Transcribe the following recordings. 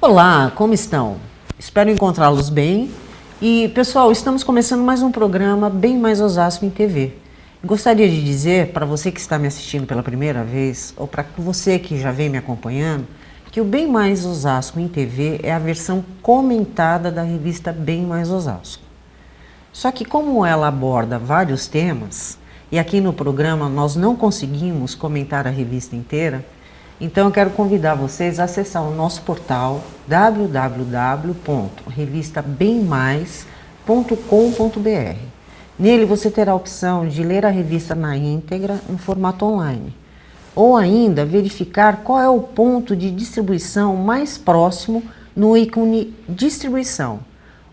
Olá, como estão? Espero encontrá-los bem. E, pessoal, estamos começando mais um programa Bem Mais Osasco em TV. Gostaria de dizer para você que está me assistindo pela primeira vez, ou para você que já vem me acompanhando, que o Bem Mais Osasco em TV é a versão comentada da revista Bem Mais Osasco. Só que como ela aborda vários temas, e aqui no programa nós não conseguimos comentar a revista inteira, então eu quero convidar vocês a acessar o nosso portal www.revistabemmais.com.br. Nele você terá a opção de ler a revista na íntegra em formato online, ou ainda verificar qual é o ponto de distribuição mais próximo no ícone Distribuição.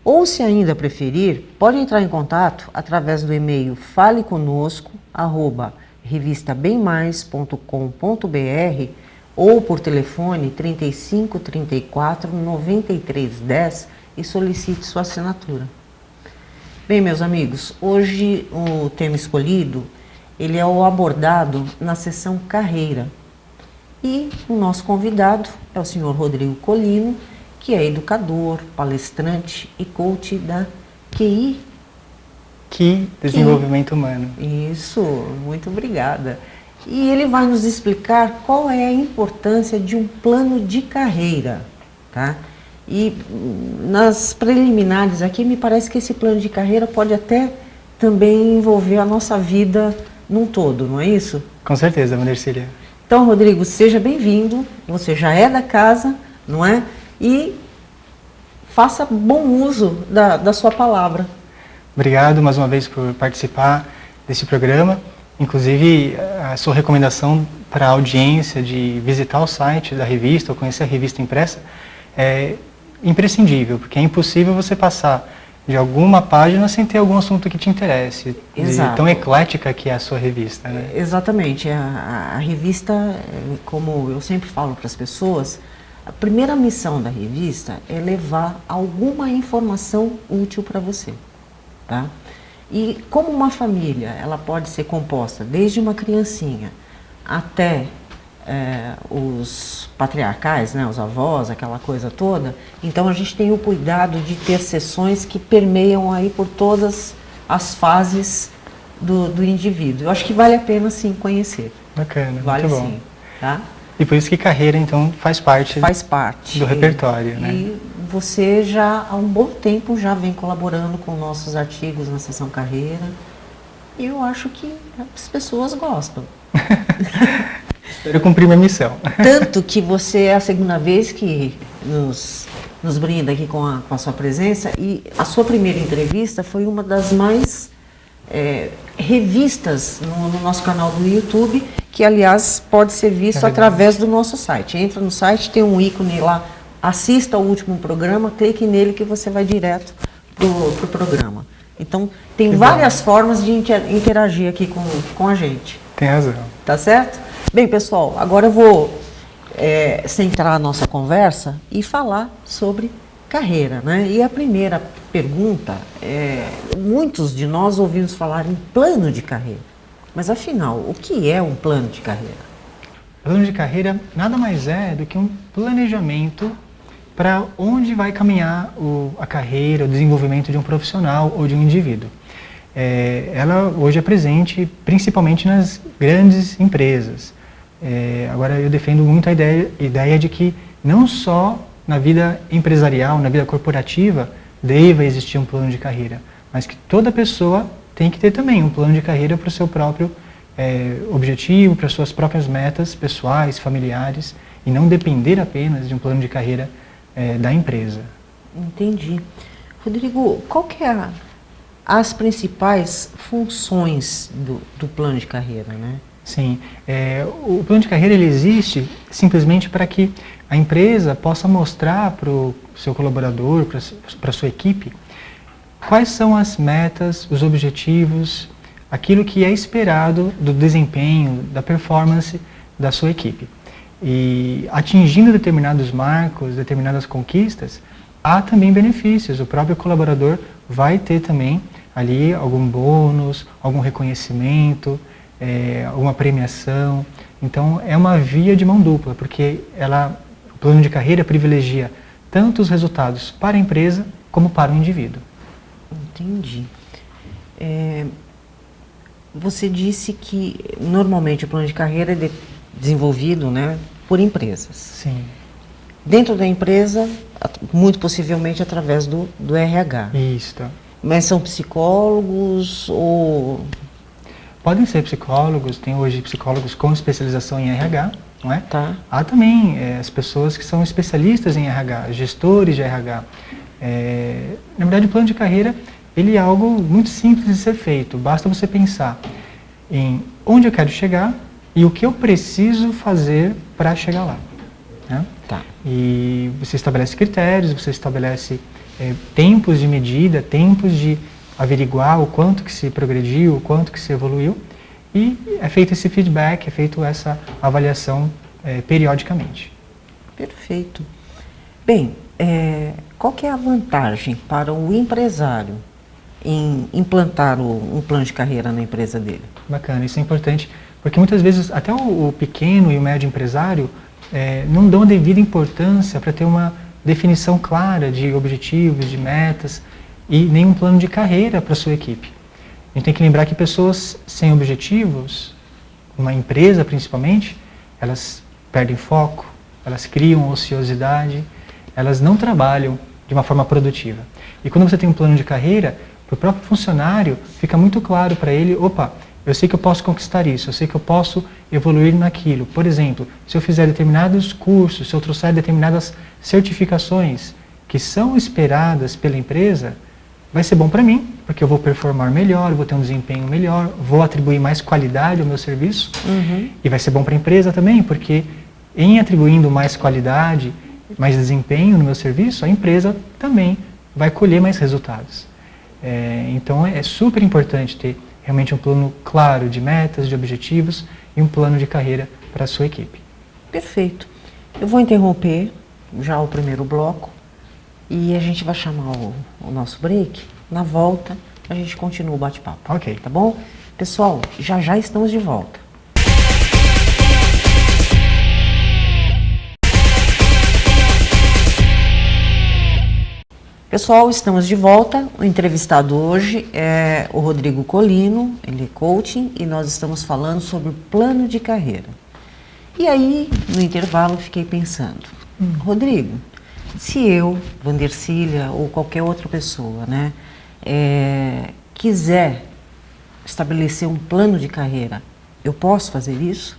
Ou, se ainda preferir, pode entrar em contato através do e-mail faleconosco@revistabemmais.com.br ou por telefone 35 34 93 10 e solicite sua assinatura. Bem, meus amigos, hoje o tema escolhido ele é o abordado na seção Carreira. E o nosso convidado é o senhor Rodrigo Colino, que é educador, palestrante e coach da QI. Desenvolvimento Humano. Isso, muito obrigada. E ele vai nos explicar qual é a importância de um plano de carreira, tá? E nas preliminares aqui, me parece que esse plano de carreira pode até também envolver a nossa vida num todo, não é isso? Com certeza, Vandercília. Então, Rodrigo, seja bem-vindo. Você já é da casa, não é? E faça bom uso da sua palavra. Obrigado mais uma vez por participar desse programa. Inclusive, a sua recomendação para a audiência de visitar o site da revista ou conhecer a revista impressa é imprescindível, porque é impossível você passar de alguma página sem ter algum assunto que te interesse. Exato. Tão eclética que é a sua revista, né? Exatamente. A revista, como eu sempre falo para as pessoas, a primeira missão da revista é levar alguma informação útil para você, tá? E como uma família, ela pode ser composta desde uma criancinha até os patriarcais, né, os avós, aquela coisa toda. Então a gente tem o cuidado de ter sessões que permeiam aí por todas as fases do indivíduo. Eu acho que vale a pena sim conhecer. Bacana, vale muito bom. Sim, tá? E por isso que carreira, então, faz parte do repertório, né? E você já há um bom tempo já vem colaborando com nossos artigos na seção Carreira. E eu acho que as pessoas gostam. Espero cumprir minha missão. Tanto que você é a segunda vez que nos brinda aqui com a sua presença. E a sua primeira entrevista foi uma das mais revistas no nosso canal do YouTube, que aliás pode ser visto através do nosso site. Entra no site, tem um ícone lá, assista ao último programa, clique nele que você vai direto pro programa. Então tem várias formas de interagir aqui com a gente. Tem razão. Tá certo? Bem, pessoal, agora eu vou centrar a nossa conversa e falar sobre carreira, né? E a primeira pergunta muitos de nós ouvimos falar em plano de carreira. Mas afinal, o que é um plano de carreira? Plano de carreira nada mais é do que um planejamento para onde vai caminhar a carreira, o desenvolvimento de um profissional ou de um indivíduo. Ela hoje é presente principalmente nas grandes empresas. Agora eu defendo muito a ideia de que não só na vida empresarial, na vida corporativa, deva existir um plano de carreira, mas que toda pessoa tem que ter também um plano de carreira para o seu próprio objetivo, para as suas próprias metas pessoais, familiares, e não depender apenas de um plano de carreira da empresa. Entendi. Rodrigo, qual que é as principais funções do plano de carreira, né? Sim, o plano de carreira ele existe simplesmente para que a empresa possa mostrar para o seu colaborador, para a sua equipe, quais são as metas, os objetivos, aquilo que é esperado do desempenho, da performance da sua equipe. E atingindo determinados marcos, determinadas conquistas, há também benefícios. O próprio colaborador vai ter também ali algum bônus, algum reconhecimento, alguma premiação. Então é uma via de mão dupla, porque o plano de carreira privilegia tanto os resultados para a empresa como para o indivíduo. Entendi. Você disse que normalmente o plano de carreira é desenvolvido, né, por empresas. Sim. Dentro da empresa, muito possivelmente através do RH. Isso. Mas são psicólogos ou... Podem ser psicólogos, tem hoje psicólogos com especialização em RH, não é? Tá. Há também as pessoas que são especialistas em RH, gestores de RH. Na verdade, o plano de carreira ele é algo muito simples de ser feito. Basta você pensar em onde eu quero chegar e o que eu preciso fazer para chegar lá. Né? Tá. E você estabelece critérios, você estabelece tempos de medida, tempos de averiguar o quanto que se progrediu, o quanto que se evoluiu, e é feito esse feedback, é feito essa avaliação periodicamente. Perfeito. Bem, qual que é a vantagem para o empresário em implantar um plano de carreira na empresa dele? Bacana, isso é importante, porque muitas vezes até o pequeno e o médio empresário não dão a devida importância para ter uma definição clara de objetivos, de metas e nenhum plano de carreira para a sua equipe. A gente tem que lembrar que pessoas sem objetivos, uma empresa principalmente, elas perdem foco, elas criam ociosidade, elas não trabalham de uma forma produtiva. E quando você tem um plano de carreira, para o próprio funcionário fica muito claro para ele, opa, eu sei que eu posso conquistar isso, eu sei que eu posso evoluir naquilo. Por exemplo, se eu fizer determinados cursos, se eu trouxer determinadas certificações que são esperadas pela empresa, vai ser bom para mim, porque eu vou performar melhor, vou ter um desempenho melhor, vou atribuir mais qualidade ao meu serviço. E vai ser bom para a empresa também, porque em atribuindo mais qualidade, mais desempenho no meu serviço, a empresa também vai colher mais resultados. Então é super importante ter realmente um plano claro de metas, de objetivos e um plano de carreira para a sua equipe. Perfeito. Eu vou interromper já o primeiro bloco e a gente vai chamar o nosso break. Na volta, a gente continua o bate-papo. Ok. Tá bom? Pessoal, já estamos de volta. Pessoal, estamos de volta. O entrevistado hoje é o Rodrigo Colino, ele é coaching e nós estamos falando sobre plano de carreira. E aí, no intervalo, fiquei pensando, Rodrigo, se eu, Vandercília ou qualquer outra pessoa, né, quiser estabelecer um plano de carreira, eu posso fazer isso?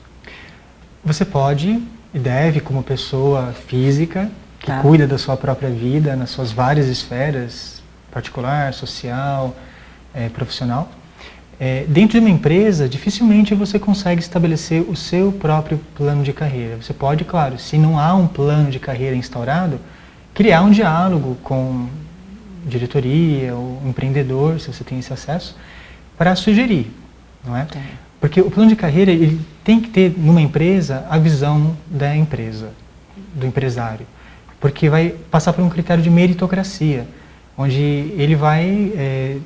Você pode e deve, como pessoa física, que cuida da sua própria vida, nas suas várias esferas, particular, social, profissional. Dentro de uma empresa, dificilmente você consegue estabelecer o seu próprio plano de carreira. Você pode, claro, se não há um plano de carreira instaurado, criar um diálogo com diretoria ou empreendedor, se você tem esse acesso, para sugerir, não é? Porque o plano de carreira ele tem que ter, numa empresa, a visão da empresa, do empresário. Porque vai passar por um critério de meritocracia, onde ele vai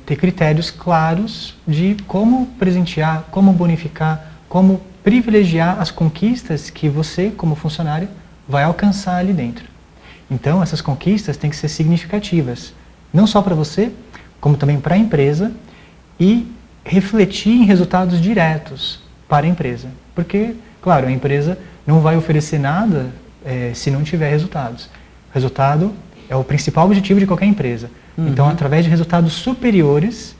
ter critérios claros de como presentear, como bonificar, como privilegiar as conquistas que você, como funcionário, vai alcançar ali dentro. Então, essas conquistas têm que ser significativas, não só para você, como também para a empresa, e refletir em resultados diretos para a empresa. Porque, claro, a empresa não vai oferecer nada se não tiver resultados. Resultado é o principal objetivo de qualquer empresa. Então, através de resultados superiores,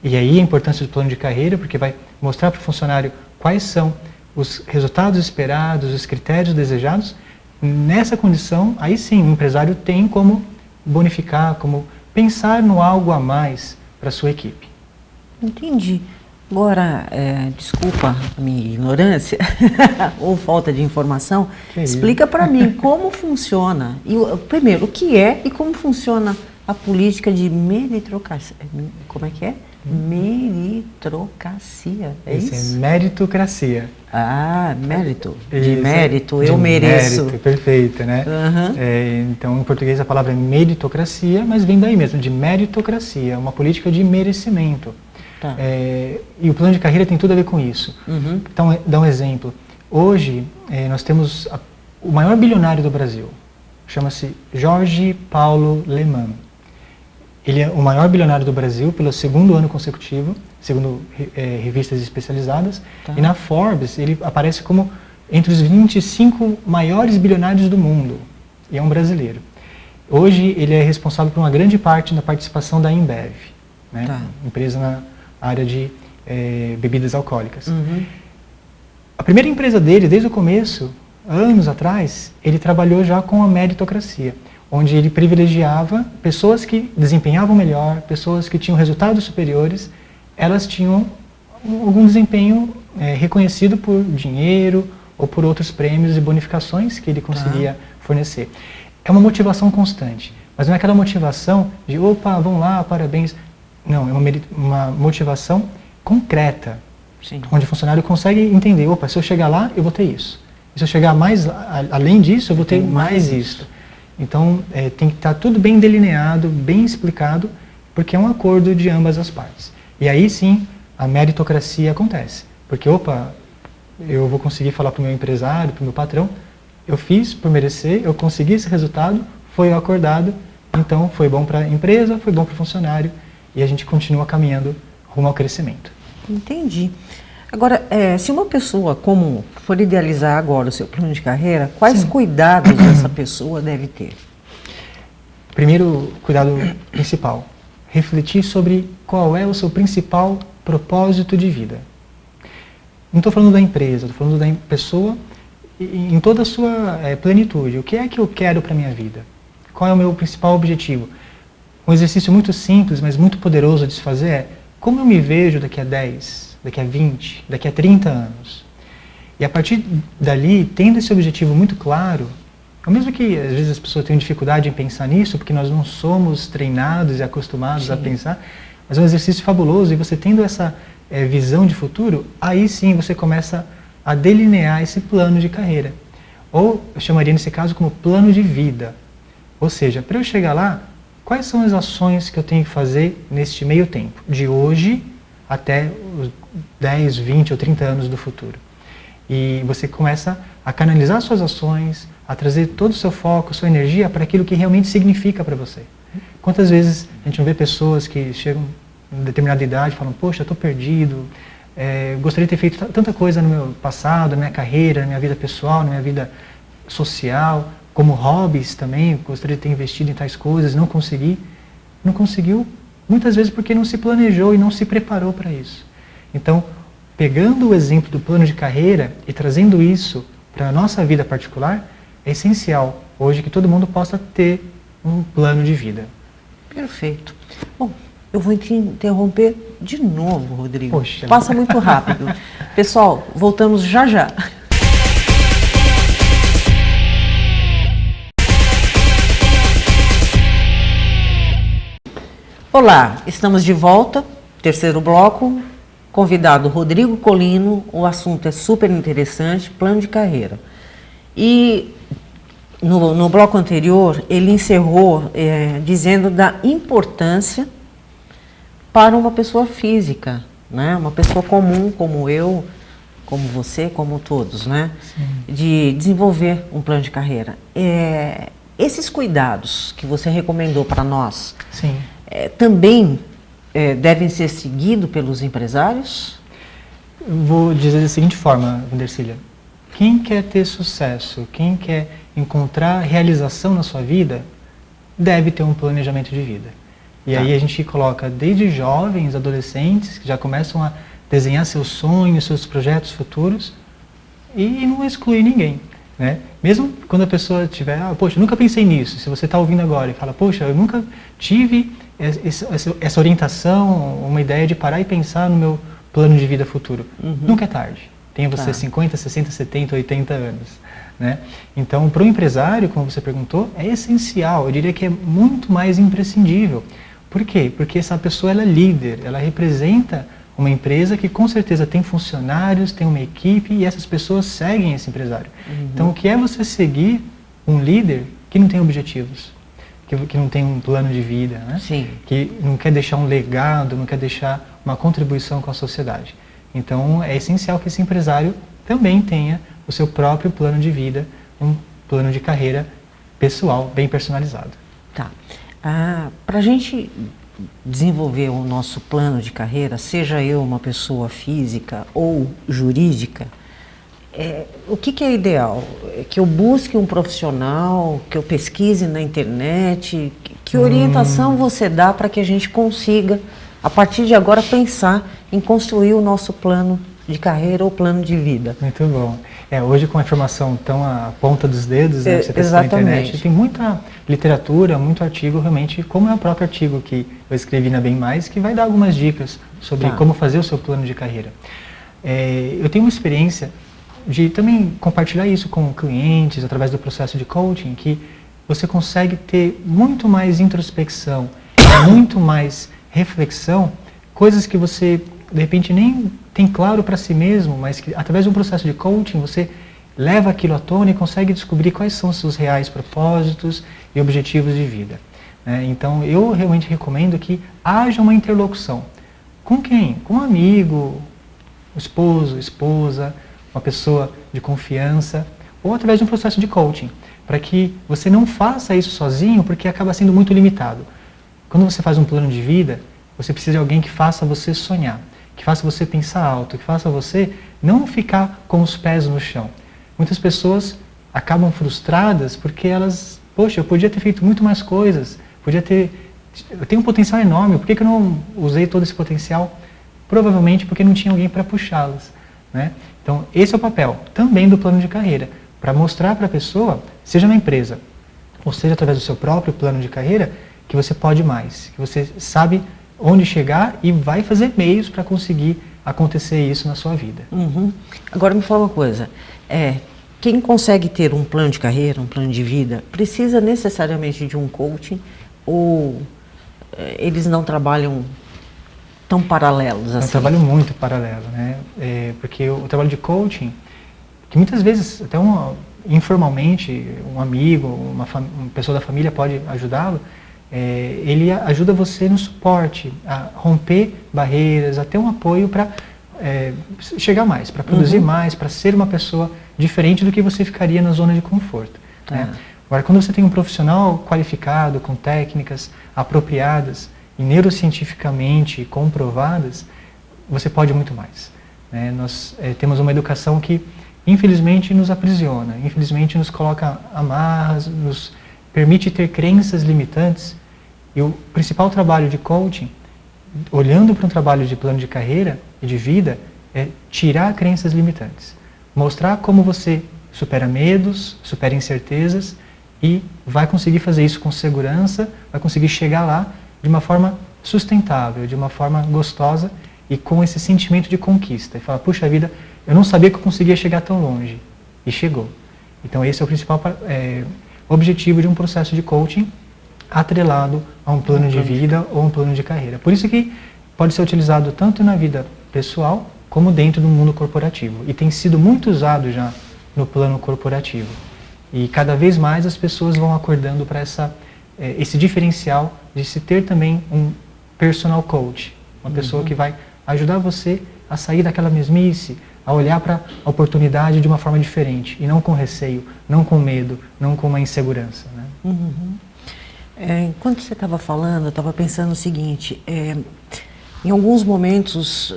e aí a importância do plano de carreira, porque vai mostrar para o funcionário quais são os resultados esperados, os critérios desejados, nessa condição, aí sim, o empresário tem como bonificar, como pensar no algo a mais para a sua equipe. Entendi. Agora, desculpa a minha ignorância ou falta de informação, explica para mim como funciona, primeiro, o que é e como funciona a política de meritocracia. Como é que é? Meritocracia, é isso? É meritocracia. Ah, mérito. De mérito, eu mereço. Mérito, perfeito, né? Então, em português a palavra é meritocracia, mas vem daí mesmo, de meritocracia, uma política de merecimento. Tá. E o plano de carreira tem tudo a ver com isso. Então, dá um exemplo. Hoje, nós temos o maior bilionário do Brasil, chama-se Jorge Paulo Lemann. Ele é o maior bilionário do Brasil pelo segundo ano consecutivo, segundo revistas especializadas, e na Forbes ele aparece como entre os 25 maiores bilionários do mundo, e é um brasileiro. Hoje ele é responsável por uma grande parte da participação da Embev, né? Empresa na área de bebidas alcoólicas. A primeira empresa dele, desde o começo, anos atrás, ele trabalhou já com a meritocracia, onde ele privilegiava pessoas que desempenhavam melhor, pessoas que tinham resultados superiores, elas tinham algum desempenho reconhecido por dinheiro ou por outros prêmios e bonificações que ele conseguia fornecer. É uma motivação constante, mas não é aquela motivação de, opa, vamos lá, parabéns. Não, é uma motivação concreta, onde o funcionário consegue entender, opa, se eu chegar lá, eu vou ter isso. E se eu chegar mais além disso, eu vou ter mais isso. Então, tem que estar tudo bem delineado, bem explicado, porque é um acordo de ambas as partes. E aí sim, a meritocracia acontece. Porque, opa, eu vou conseguir falar para o meu empresário, para o meu patrão, eu fiz por merecer, eu consegui esse resultado, foi acordado, então foi bom para a empresa, foi bom para o funcionário, e a gente continua caminhando rumo ao crescimento. Entendi. Agora, se uma pessoa comum for idealizar agora o seu plano de carreira, quais cuidados essa pessoa deve ter? Primeiro, cuidado principal, refletir sobre qual é o seu principal propósito de vida. Não estou falando da empresa, estou falando da pessoa em toda a sua plenitude. O que é que eu quero para a minha vida? Qual é o meu principal objetivo? Um exercício muito simples, mas muito poderoso de se fazer é como eu me vejo daqui a 10, daqui a 20, daqui a 30 anos. E a partir dali, tendo esse objetivo muito claro, ao mesmo que às vezes as pessoas tenham dificuldade em pensar nisso, porque nós não somos treinados e acostumados a pensar, mas é um exercício fabuloso, e você tendo essa visão de futuro, aí sim você começa a delinear esse plano de carreira. Ou eu chamaria nesse caso como plano de vida. Ou seja, para eu chegar lá, quais são as ações que eu tenho que fazer neste meio tempo, de hoje até os 10, 20 ou 30 anos do futuro. E você começa a canalizar suas ações, a trazer todo o seu foco, sua energia para aquilo que realmente significa para você. Quantas vezes a gente não vê pessoas que chegam em determinada idade e falam, poxa, eu estou perdido, gostaria de ter feito tanta coisa no meu passado, na minha carreira, na minha vida pessoal, na minha vida social, como hobbies também, gostaria de ter investido em tais coisas, não consegui. Não conseguiu, muitas vezes porque não se planejou e não se preparou para isso. Então, pegando o exemplo do plano de carreira e trazendo isso para a nossa vida particular, é essencial hoje que todo mundo possa ter um plano de vida. Perfeito. Bom, eu vou te interromper de novo, Rodrigo. Poxa. Passa muito rápido. Pessoal, voltamos já já. Olá, estamos de volta, terceiro bloco, convidado Rodrigo Colino, o assunto é super interessante, plano de carreira. E no bloco anterior, ele encerrou dizendo da importância para uma pessoa física, né? Uma pessoa comum como eu, como você, como todos, né? De desenvolver um plano de carreira. Esses cuidados que você recomendou para nós, também devem ser seguidos pelos empresários? Vou dizer da seguinte forma, Vandercília. Quem quer ter sucesso, quem quer encontrar realização na sua vida, deve ter um planejamento de vida. E aí a gente coloca desde jovens, adolescentes, que já começam a desenhar seus sonhos, seus projetos futuros, e não exclui ninguém, né? Mesmo quando a pessoa tiver, poxa, eu nunca pensei nisso, se você está ouvindo agora e fala, poxa, eu nunca tive essa orientação, uma ideia de parar e pensar no meu plano de vida futuro. Nunca é tarde. Tenha você 50, 60, 70, 80 anos. Né? Então, para o empresário, como você perguntou, é essencial, eu diria que é muito mais imprescindível. Por quê? Porque essa pessoa ela é líder, ela representa uma empresa que com certeza tem funcionários, tem uma equipe e essas pessoas seguem esse empresário. Então, o que é você seguir um líder que não tem objetivos? Que não tem um plano de vida, né? Sim. Que não quer deixar um legado, não quer deixar uma contribuição com a sociedade. Então, é essencial que esse empresário também tenha o seu próprio plano de vida, um plano de carreira pessoal, bem personalizado. Tá. Para a gente desenvolver o nosso plano de carreira, seja eu uma pessoa física ou jurídica, o que é ideal? Que eu busque um profissional, que eu pesquise na internet? Que orientação você dá para que a gente consiga, a partir de agora, pensar em construir o nosso plano de carreira ou plano de vida? Muito bom. Hoje, com a informação tão à ponta dos dedos, né, você está na internet, tem muita literatura, muito artigo, realmente, como é o próprio artigo que eu escrevi na Bem Mais, que vai dar algumas dicas sobre como fazer o seu plano de carreira. Eu tenho uma experiência de também compartilhar isso com clientes, através do processo de coaching, que você consegue ter muito mais introspecção, muito mais reflexão, coisas que você, de repente, nem tem claro para si mesmo, mas que através de um processo de coaching você leva aquilo à tona e consegue descobrir quais são os seus reais propósitos e objetivos de vida. Então, eu realmente recomendo que haja uma interlocução. Com quem? Com um amigo, esposo, esposa, uma pessoa de confiança, ou através de um processo de coaching, para que você não faça isso sozinho, porque acaba sendo muito limitado. Quando você faz um plano de vida, você precisa de alguém que faça você sonhar, que faça você pensar alto, que faça você não ficar com os pés no chão. Muitas pessoas acabam frustradas porque elas, poxa, eu podia ter feito muito mais coisas, eu tenho um potencial enorme, por que eu não usei todo esse potencial? Provavelmente porque não tinha alguém para puxá-las, né? Então, esse é o papel também do plano de carreira, para mostrar para a pessoa, seja na empresa, ou seja através do seu próprio plano de carreira, que você pode mais, que você sabe onde chegar e vai fazer meios para conseguir acontecer isso na sua vida. Agora me fala uma coisa, quem consegue ter um plano de carreira, um plano de vida, precisa necessariamente de um coaching ou eles não trabalham tão paralelos assim? É um trabalho muito paralelo, né? Porque o trabalho de coaching, que muitas vezes até informalmente um amigo, uma pessoa da família pode ajudá-lo, ele ajuda você no suporte, a romper barreiras, a ter um apoio para chegar mais, para produzir mais, para ser uma pessoa diferente do que você ficaria na zona de conforto. Né? Agora, quando você tem um profissional qualificado, com técnicas apropriadas e neurocientificamente comprovadas, você pode muito mais. Né? Nós temos uma educação que, infelizmente, nos aprisiona, infelizmente nos coloca amarras, nos permite ter crenças limitantes. E o principal trabalho de coaching, olhando para um trabalho de plano de carreira e de vida, é tirar crenças limitantes. Mostrar como você supera medos, supera incertezas e vai conseguir fazer isso com segurança, vai conseguir chegar lá de uma forma sustentável, de uma forma gostosa e com esse sentimento de conquista. E falar, puxa vida, eu não sabia que eu conseguia chegar tão longe. E chegou. Então esse é o principal objetivo de um processo de coaching atrelado a um plano de vida ou um plano de carreira. Por isso que pode ser utilizado tanto na vida pessoal como dentro do mundo corporativo. E tem sido muito usado já no plano corporativo. E cada vez mais as pessoas vão acordando para esse diferencial de se ter também um personal coach. Uma pessoa que vai ajudar você a sair daquela mesmice, a olhar para a oportunidade de uma forma diferente. E não com receio, não com medo, não com uma insegurança. Né? Enquanto você estava falando, eu estava pensando o seguinte, em alguns momentos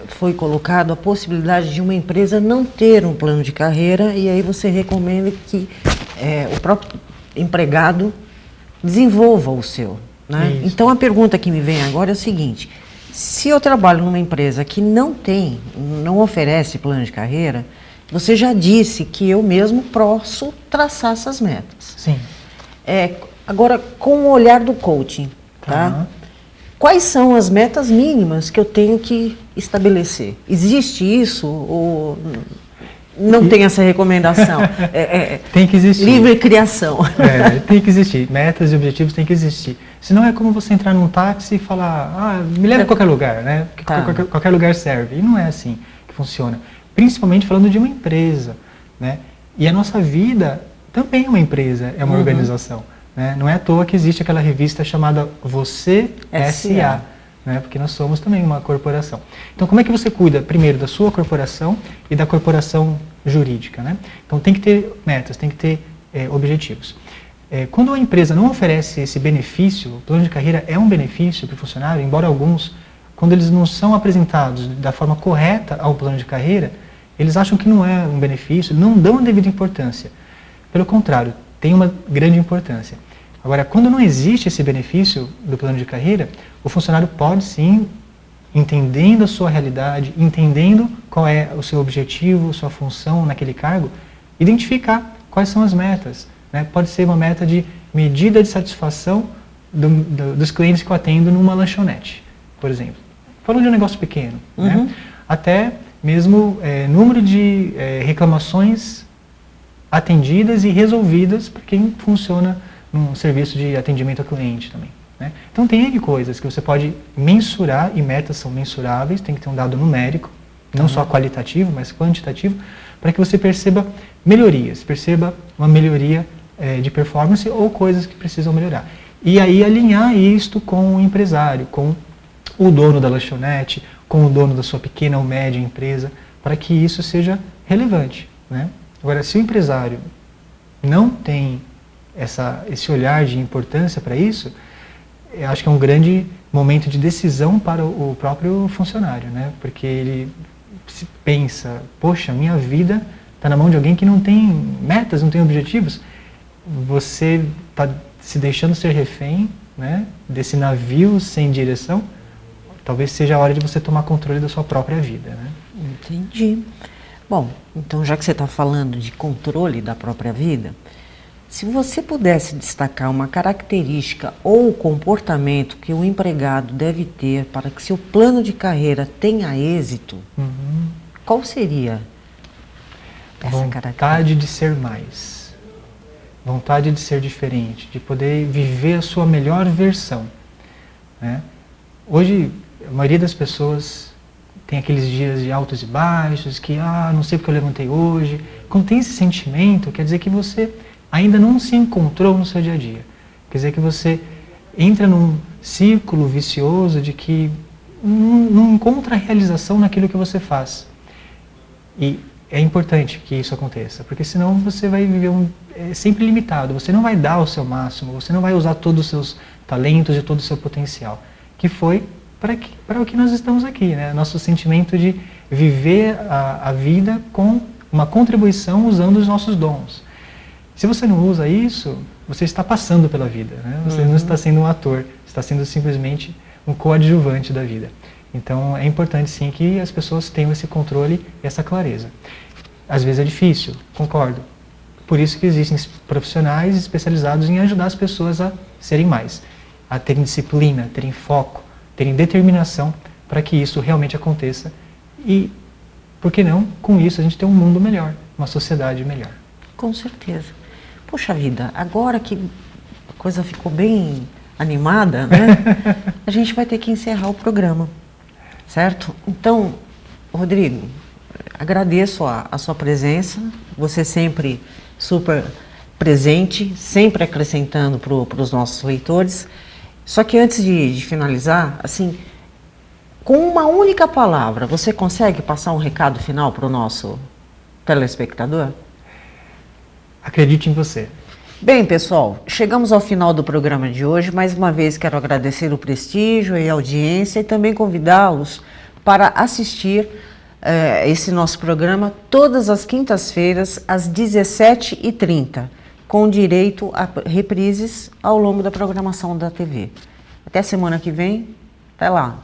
foi colocado a possibilidade de uma empresa não ter um plano de carreira e aí você recomenda que o próprio empregado desenvolva o seu. Né? Então a pergunta que me vem agora é o seguinte, se eu trabalho numa empresa que não oferece plano de carreira, você já disse que eu mesmo posso traçar essas metas. Sim. Agora, com o olhar do coaching, tá? Quais são as metas mínimas que eu tenho que estabelecer? Existe isso ou não tem essa recomendação? Tem que existir. Livre criação. Tem que existir. Metas e objetivos tem que existir. Senão é como você entrar num táxi e falar, me leva a qualquer lugar, né? Qualquer lugar serve. E não é assim que funciona. Principalmente falando de uma empresa, né? E a nossa vida também é uma empresa, é uma organização. Né? Não é à toa que existe aquela revista chamada Você S.A., né? Porque nós somos também uma corporação. Então, como é que você cuida, primeiro, da sua corporação e da corporação jurídica? Né? Então, tem que ter metas, tem que ter objetivos. Quando a empresa não oferece esse benefício, o plano de carreira é um benefício para o funcionário, embora alguns, quando eles não são apresentados da forma correta ao plano de carreira, eles acham que não é um benefício, não dão a devida importância. Pelo contrário, tem uma grande importância. Agora, quando não existe esse benefício do plano de carreira, o funcionário pode sim, entendendo a sua realidade, entendendo qual é o seu objetivo, sua função naquele cargo, identificar quais são as metas. Pode ser uma meta de medida de satisfação dos clientes que eu atendo numa lanchonete, por exemplo. Falando de um negócio pequeno, até mesmo número de reclamações atendidas e resolvidas para quem funciona num serviço de atendimento ao cliente também. Então tem N coisas que você pode mensurar, e metas são mensuráveis, tem que ter um dado numérico, não só qualitativo, mas quantitativo, para que você perceba melhorias, perceba uma melhoria de performance ou coisas que precisam melhorar. E aí alinhar isto com o empresário, com o dono da lanchonete, com o dono da sua pequena ou média empresa, para que isso seja relevante. Agora, se o empresário não tem esse olhar de importância para isso, eu acho que é um grande momento de decisão para o próprio funcionário, porque ele se pensa, poxa, minha vida está na mão de alguém que não tem metas, não tem objetivos. Você está se deixando ser refém desse navio sem direção. Talvez seja a hora de você tomar controle da sua própria vida. Entendi. Bom, então já que você está falando de controle da própria vida, se você pudesse destacar uma característica ou comportamento que o empregado deve ter para que seu plano de carreira tenha êxito, qual seria essa característica? Vontade de ser mais. Vontade de ser diferente, de poder viver a sua melhor versão. Hoje, a maioria das pessoas tem aqueles dias de altos e baixos, que não sei porque eu levantei hoje. Quando tem esse sentimento, quer dizer que você ainda não se encontrou no seu dia a dia. Quer dizer que você entra num círculo vicioso de que não encontra realização naquilo que você faz. E é importante que isso aconteça, porque senão você vai viver sempre limitado, você não vai dar o seu máximo, você não vai usar todos os seus talentos e todo o seu potencial, que foi para o que nós estamos aqui, Nosso sentimento de viver a vida com uma contribuição usando os nossos dons. Se você não usa isso, você está passando pela vida, Você não está sendo um ator, está sendo simplesmente um coadjuvante da vida. Então é importante sim que as pessoas tenham esse controle e essa clareza. Às vezes é difícil, concordo. Por isso que existem profissionais especializados em ajudar as pessoas a serem mais, a terem disciplina, terem foco, terem determinação para que isso realmente aconteça. E, por que não, com isso a gente ter um mundo melhor, uma sociedade melhor. Com certeza. Poxa vida, agora que a coisa ficou bem animada, a gente vai ter que encerrar o programa, certo? Então, Rodrigo, agradeço a sua presença, você sempre super presente, sempre acrescentando para os nossos leitores. Só que antes de finalizar, assim, com uma única palavra, você consegue passar um recado final para o nosso telespectador? Acredite em você. Bem, pessoal, chegamos ao final do programa de hoje. Mais uma vez quero agradecer o prestígio e a audiência e também convidá-los para assistir esse nosso programa todas as quintas-feiras às 17h30, com direito a reprises ao longo da programação da TV. Até semana que vem. Até lá.